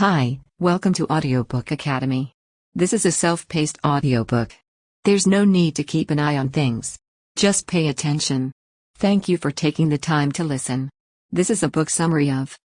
Hi, welcome to Audiobook Academy. This is a self-paced audiobook. There's no need to keep an eye on things. Just pay attention. Thank you for taking the time to listen. This is a book summary of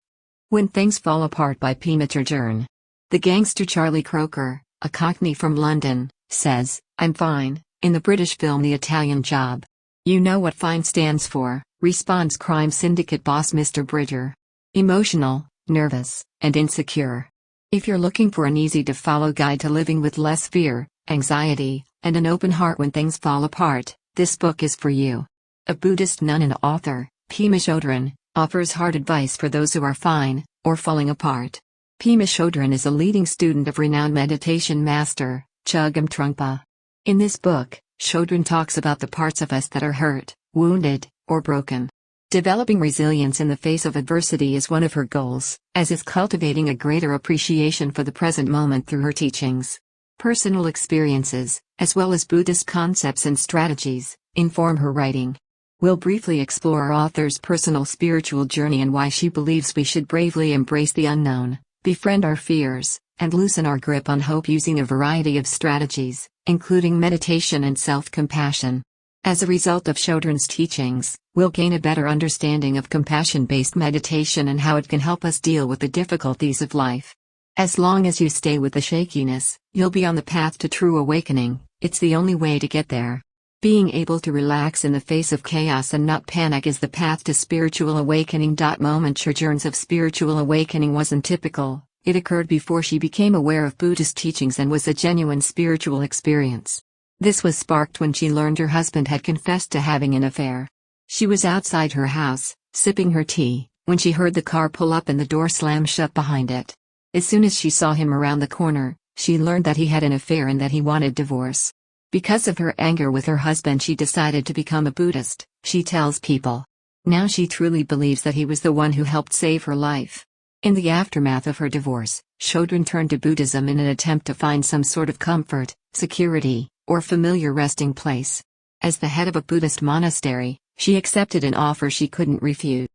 When Things Fall Apart by Pema Chödrön. The gangster Charlie Croker, a Cockney from London, says, "I'm fine," in the British film The Italian Job. "You know what fine stands for," responds crime syndicate boss Mr. Bridger. "Emotional, nervous, and insecure." If you're looking for an easy-to-follow guide to living with less fear, anxiety, and an open heart when things fall apart, this book is for you. A Buddhist nun and author, Pema Chödrön, offers hard advice for those who are fine, or falling apart. Pema Chödrön is a leading student of renowned meditation master, Chogyam Trungpa. In this book, Chödrön talks about the parts of us that are hurt, wounded, or broken. Developing resilience in the face of adversity is one of her goals, as is cultivating a greater appreciation for the present moment through her teachings. Personal experiences, as well as Buddhist concepts and strategies, inform her writing. We'll briefly explore our author's personal spiritual journey and why she believes we should bravely embrace the unknown, befriend our fears, and loosen our grip on hope using a variety of strategies, including meditation and self-compassion. As a result of Chödrön's teachings, we'll gain a better understanding of compassion-based meditation and how it can help us deal with the difficulties of life. As long as you stay with the shakiness, you'll be on the path to true awakening. It's the only way to get there. Being able to relax in the face of chaos and not panic is the path to spiritual awakening. Moment Chödrön's of spiritual awakening wasn't typical. It occurred before she became aware of Buddhist teachings and was a genuine spiritual experience. This was sparked when she learned her husband had confessed to having an affair. She was outside her house, sipping her tea, when she heard the car pull up and the door slam shut behind it. As soon as she saw him around the corner, she learned that he had an affair and that he wanted divorce. Because of her anger with her husband, she decided to become a Buddhist, she tells People. Now she truly believes that he was the one who helped save her life. In the aftermath of her divorce, Chödrön turned to Buddhism in an attempt to find some sort of comfort, security, or familiar resting place. As the head of a Buddhist monastery, she accepted an offer she couldn't refuse.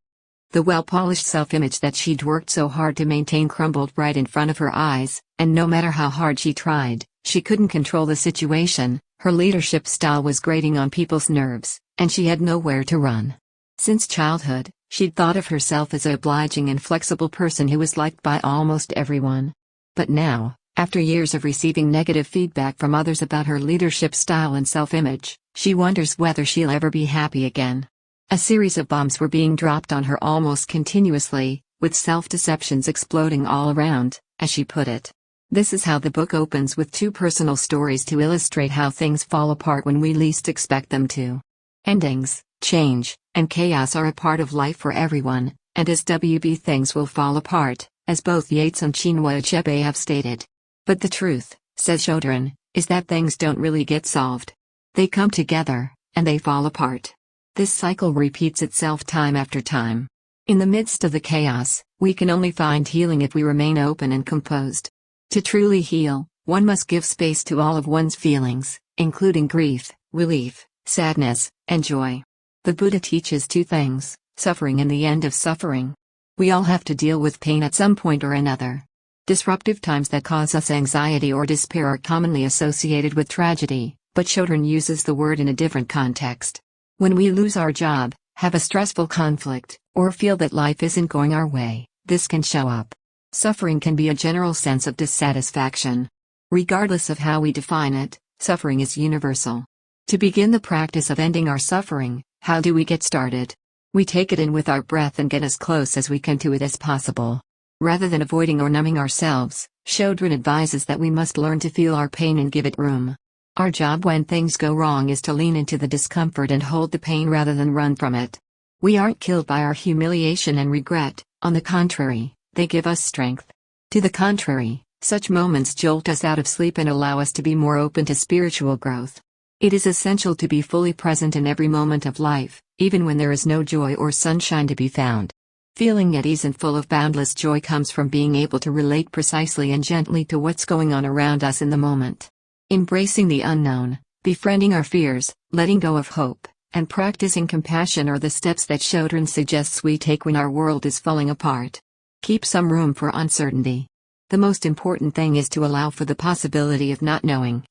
The well-polished self-image that she'd worked so hard to maintain crumbled right in front of her eyes, and no matter how hard she tried, she couldn't control the situation. Her leadership style was grating on people's nerves, and she had nowhere to run. Since childhood, she'd thought of herself as a obliging and flexible person who was liked by almost everyone. But now, after years of receiving negative feedback from others about her leadership style and self-image, she wonders whether she'll ever be happy again. A series of bombs were being dropped on her almost continuously, with self-deceptions exploding all around, as she put it. This is how the book opens, with two personal stories to illustrate how things fall apart when we least expect them to. Endings, change, and chaos are a part of life for everyone, and as WB things will fall apart, as both Yeats and Chinua Achebe have stated. But the truth, says Chödrön, is that things don't really get solved. They come together, and they fall apart. This cycle repeats itself time after time. In the midst of the chaos, we can only find healing if we remain open and composed. To truly heal, one must give space to all of one's feelings, including grief, relief, sadness, and joy. The Buddha teaches two things: suffering and the end of suffering. We all have to deal with pain at some point or another. Disruptive times that cause us anxiety or despair are commonly associated with tragedy, but Chödrön uses the word in a different context. When we lose our job, have a stressful conflict, or feel that life isn't going our way, this can show up. Suffering can be a general sense of dissatisfaction. Regardless of how we define it, suffering is universal. To begin the practice of ending our suffering, how do we get started? We take it in with our breath and get as close as we can to it as possible. Rather than avoiding or numbing ourselves, Chödrön advises that we must learn to feel our pain and give it room. Our job when things go wrong is to lean into the discomfort and hold the pain rather than run from it. We aren't killed by our humiliation and regret, on the contrary, they give us strength. To the contrary, such moments jolt us out of sleep and allow us to be more open to spiritual growth. It is essential to be fully present in every moment of life, even when there is no joy or sunshine to be found. Feeling at ease and full of boundless joy comes from being able to relate precisely and gently to what's going on around us in the moment. Embracing the unknown, befriending our fears, letting go of hope, and practicing compassion are the steps that Chödrön suggests we take when our world is falling apart. Keep some room for uncertainty. The most important thing is to allow for the possibility of not knowing.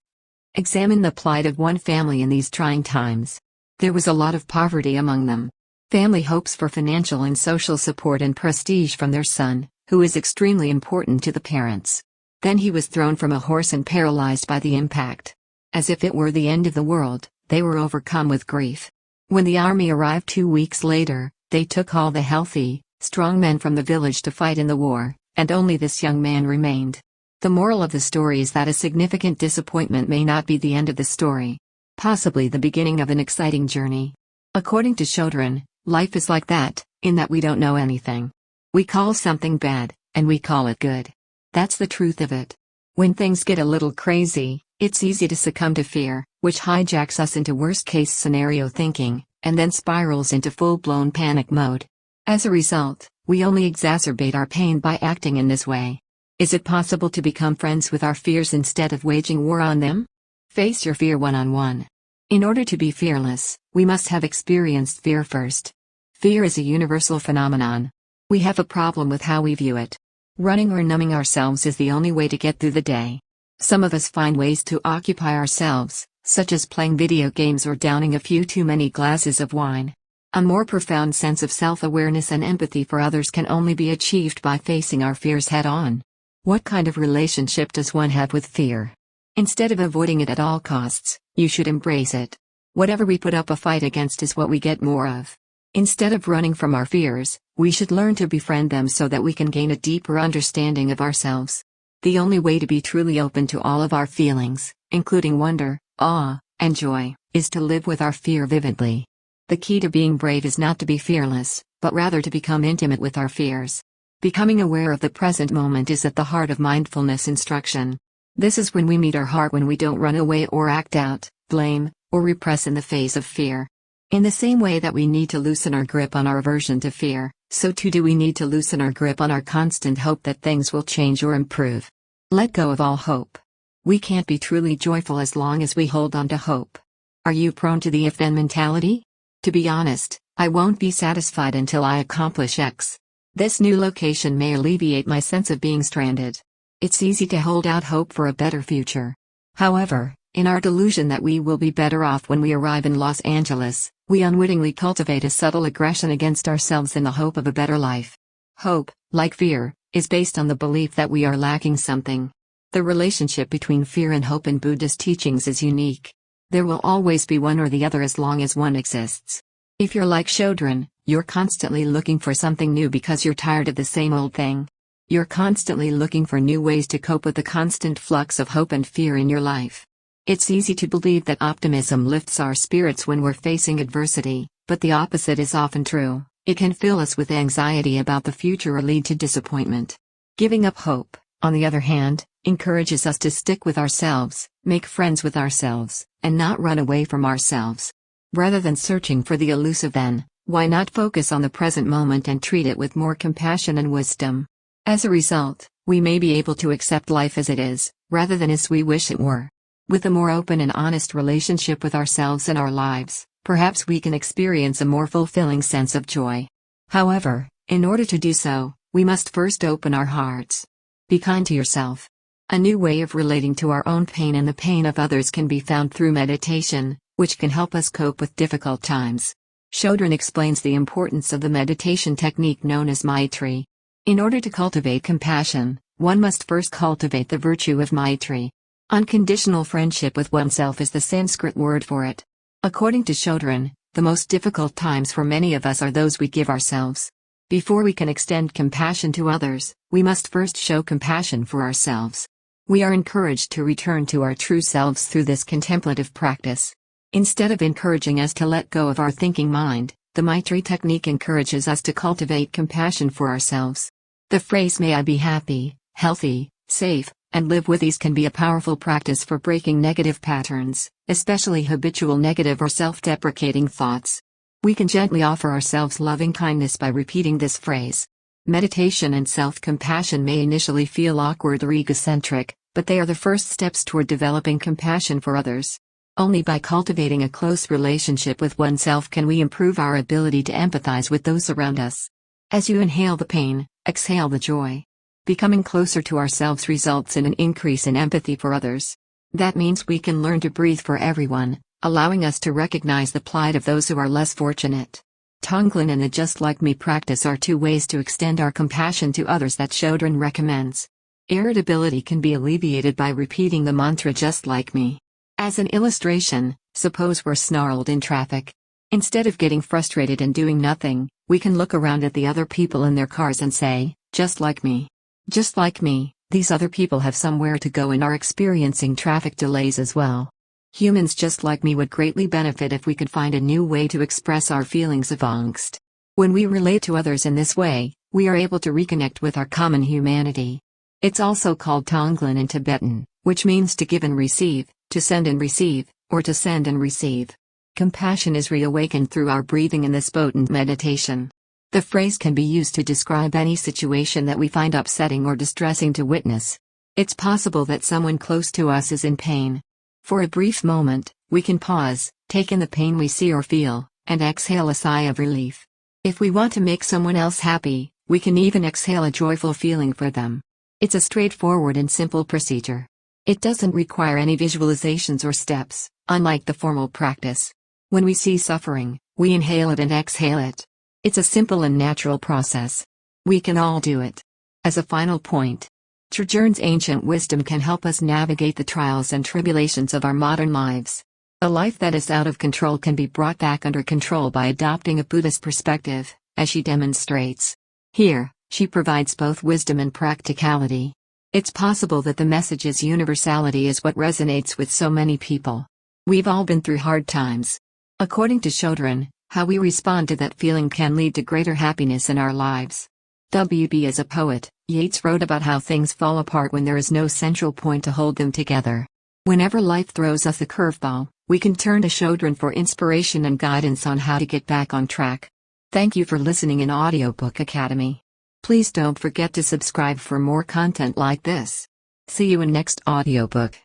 Examine the plight of one family in these trying times. There was a lot of poverty among them. Family hopes for financial and social support and prestige from their son, who is extremely important to the parents. Then he was thrown from a horse and paralyzed by the impact. As if it were the end of the world, they were overcome with grief. When the army arrived 2 weeks later, they took all the healthy, strong men from the village to fight in the war, and only this young man remained. The moral of the story is that a significant disappointment may not be the end of the story. Possibly the beginning of an exciting journey. According to Chödrön, life is like that, in that we don't know anything. We call something bad, and we call it good. That's the truth of it. When things get a little crazy, it's easy to succumb to fear, which hijacks us into worst-case scenario thinking, and then spirals into full-blown panic mode. As a result, we only exacerbate our pain by acting in this way. Is it possible to become friends with our fears instead of waging war on them? Face your fear one-on-one. In order to be fearless, we must have experienced fear first. Fear is a universal phenomenon. We have a problem with how we view it. Running or numbing ourselves is the only way to get through the day. Some of us find ways to occupy ourselves, such as playing video games or downing a few too many glasses of wine. A more profound sense of self-awareness and empathy for others can only be achieved by facing our fears head-on. What kind of relationship does one have with fear? Instead of avoiding it at all costs, you should embrace it. Whatever we put up a fight against is what we get more of. Instead of running from our fears, we should learn to befriend them so that we can gain a deeper understanding of ourselves. The only way to be truly open to all of our feelings, including wonder, awe, and joy, is to live with our fear vividly. The key to being brave is not to be fearless, but rather to become intimate with our fears. Becoming aware of the present moment is at the heart of mindfulness instruction. This is when we meet our heart, when we don't run away or act out, blame, or repress in the face of fear. In the same way that we need to loosen our grip on our aversion to fear, so too do we need to loosen our grip on our constant hope that things will change or improve. Let go of all hope. We can't be truly joyful as long as we hold on to hope. Are you prone to the if-then mentality? To be honest, I won't be satisfied until I accomplish X. This new location may alleviate my sense of being stranded. It's easy to hold out hope for a better future. However, in our delusion that we will be better off when we arrive in Los Angeles, we unwittingly cultivate a subtle aggression against ourselves in the hope of a better life. Hope, like fear, is based on the belief that we are lacking something. The relationship between fear and hope in Buddhist teachings is unique. There will always be one or the other as long as one exists. If you're like Chödrön, you're constantly looking for something new because you're tired of the same old thing. You're constantly looking for new ways to cope with the constant flux of hope and fear in your life. It's easy to believe that optimism lifts our spirits when we're facing adversity, but the opposite is often true. It can fill us with anxiety about the future or lead to disappointment. Giving up hope, on the other hand, encourages us to stick with ourselves, make friends with ourselves, and not run away from ourselves. Rather than searching for the elusive then, why not focus on the present moment and treat it with more compassion and wisdom? As a result, we may be able to accept life as it is, rather than as we wish it were. With a more open and honest relationship with ourselves and our lives, perhaps we can experience a more fulfilling sense of joy. However, in order to do so, we must first open our hearts. Be kind to yourself. A new way of relating to our own pain and the pain of others can be found through meditation, which can help us cope with difficult times. Chödrön explains the importance of the meditation technique known as Maitri. In order to cultivate compassion, one must first cultivate the virtue of Maitri. Unconditional friendship with oneself is the Sanskrit word for it. According to Chödrön, the most difficult times for many of us are those we give ourselves. Before we can extend compassion to others, we must first show compassion for ourselves. We are encouraged to return to our true selves through this contemplative practice. Instead of encouraging us to let go of our thinking mind, the Maitri technique encourages us to cultivate compassion for ourselves. The phrase "may I be happy, healthy, safe, and live with ease" can be a powerful practice for breaking negative patterns, especially habitual negative or self-deprecating thoughts. We can gently offer ourselves loving kindness by repeating this phrase. Meditation and self-compassion may initially feel awkward or egocentric, but they are the first steps toward developing compassion for others. Only by cultivating a close relationship with oneself can we improve our ability to empathize with those around us. As you inhale the pain, exhale the joy. Becoming closer to ourselves results in an increase in empathy for others. That means we can learn to breathe for everyone, allowing us to recognize the plight of those who are less fortunate. Tonglen and the Just Like Me practice are two ways to extend our compassion to others that Chödrön recommends. Irritability can be alleviated by repeating the mantra Just Like Me. As an illustration, suppose we're snarled in traffic. Instead of getting frustrated and doing nothing, we can look around at the other people in their cars and say, just like me. Just like me, these other people have somewhere to go and are experiencing traffic delays as well. Humans just like me would greatly benefit if we could find a new way to express our feelings of angst. When we relate to others in this way, we are able to reconnect with our common humanity. It's also called Tonglen in Tibetan, which means to give and receive, to send and receive, or to send and receive. Compassion is reawakened through our breathing in this potent meditation. The phrase can be used to describe any situation that we find upsetting or distressing to witness. It's possible that someone close to us is in pain. For a brief moment, we can pause, take in the pain we see or feel, and exhale a sigh of relief. If we want to make someone else happy, we can even exhale a joyful feeling for them. It's a straightforward and simple procedure. It doesn't require any visualizations or steps, unlike the formal practice. When we see suffering, we inhale it and exhale it. It's a simple and natural process. We can all do it. As a final point, Chödrön's ancient wisdom can help us navigate the trials and tribulations of our modern lives. A life that is out of control can be brought back under control by adopting a Buddhist perspective, as she demonstrates. Here, she provides both wisdom and practicality. It's possible that the message's universality is what resonates with so many people. We've all been through hard times. According to Chödrön, how we respond to that feeling can lead to greater happiness in our lives. W.B. as a poet, Yeats wrote about how things fall apart when there is no central point to hold them together. Whenever life throws us a curveball, we can turn to Chödrön for inspiration and guidance on how to get back on track. Thank you for listening in Audiobook Academy. Please don't forget to subscribe for more content like this. See you in next audiobook.